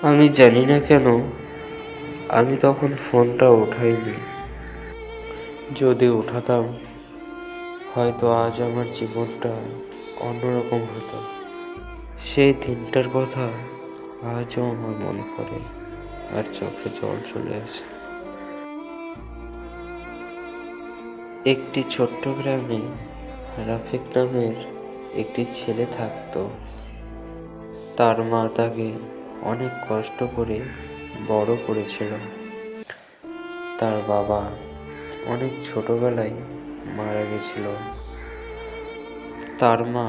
আমি জানি না কেন আমি তখন ফোনটা উঠাইনি। যদি উঠাতাম হয়তো আজ আমার জীবনটা অন্যরকম হতো। সেই দিনটার কথা আজও আমার মনে পড়ে আর চোখে জল চলে আসে। একটি ছোট্ট গ্রামে রাফিক নামের একটি ছেলে থাকতো। তার মা তাকে অনেক কষ্ট করে বড় করেছিল। তার বাবা অনেক ছোটবেলায় মারা গেছিল। তার মা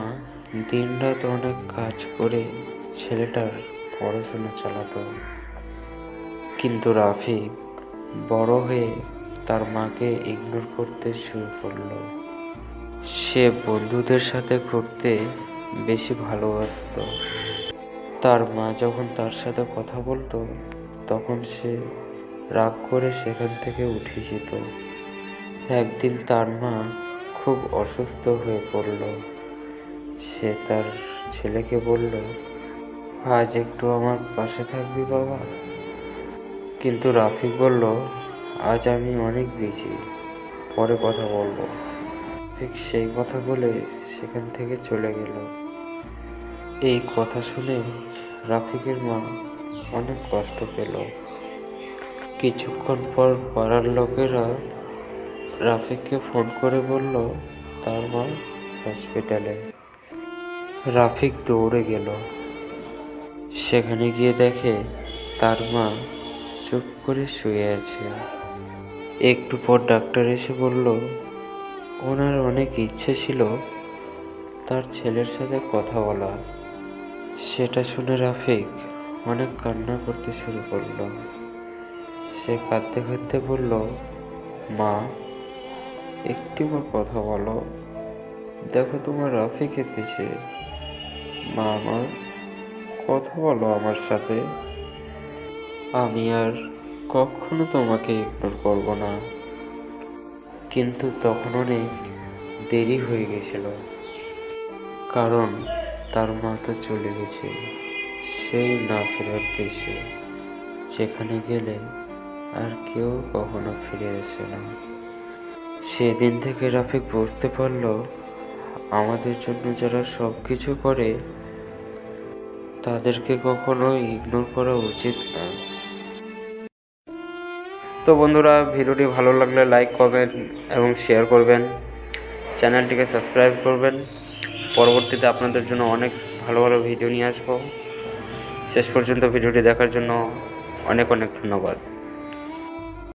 দিনরাত অনেক কাজ করে ছেলেটার পড়াশোনা চালাতো। কিন্তু রাফিক বড় হয়ে তার মাকে ইগনোর করতে শুরু করলো। সে বন্ধুদের সাথে ঘুরতে বেশি ভালোবাসতো। তার মা যখন তার সাথে কথা বলতো তখন সে রাগ করে সেখান থেকে উঠে যেত। একদিন তার মা খুব অসুস্থ হয়ে পড়ল। সে তার ছেলেকে বলল, আজ একটু আমার পাশে থাকবি বাবা? কিন্তু রাফিক বলল, আজ আমি অনেক বিজি, পরে কথা বলবো। রাফিক সেই কথা বলে সেখান থেকে চলে গেল। এই কথা শুনে রাফিকের মা অনেক কষ্ট পেল। কিছুক্ষণ পর পাড়ার লোকেরা রাফিককে ফোন করে বলল তার মা হসপিটালে। রাফিক দৌড়ে গেল। সেখানে গিয়ে দেখে তার মা চুপ করে শুয়ে আছে। একটু পর ডাক্তার এসে বলল ওনার অনেক ইচ্ছে ছিল তার ছেলের সাথে কথা বলা। সেটা শুনে রাফিক অনেক কান্না করতে শুরু করলো। সে কাঁদতে কাঁদতে বলল, মা একটিবার কথা বলো, দেখো তোমার রাফিক এসেছে। মা আমার, কথা বলো আমার সাথে। আমি আর কখনো তোমাকে ইগনোর করব না। কিন্তু তখন অনেক দেরি হয়ে গেছিল, কারণ তার মা তো চলে গেছে সেই না ফেরার দেশে, যেখানে গেলে আর কেউ কখনো ফিরে আসে না। সেদিন থেকে রাফিক বুঝতে পারল আমাদের জন্য যারা সব কিছু করে তাদেরকে কখনো ইগনোর করা উচিত না। তো বন্ধুরা, ভিডিওটি ভালো লাগলে লাইক করবেন এবং শেয়ার করবেন, চ্যানেলটিকে সাবস্ক্রাইব করবেন। পরবর্তীতে আপনাদের জন্য অনেক ভালো ভালো ভিডিও নিয়ে আসবো। শেষ পর্যন্ত ভিডিওটি দেখার জন্য অনেক অনেক ধন্যবাদ।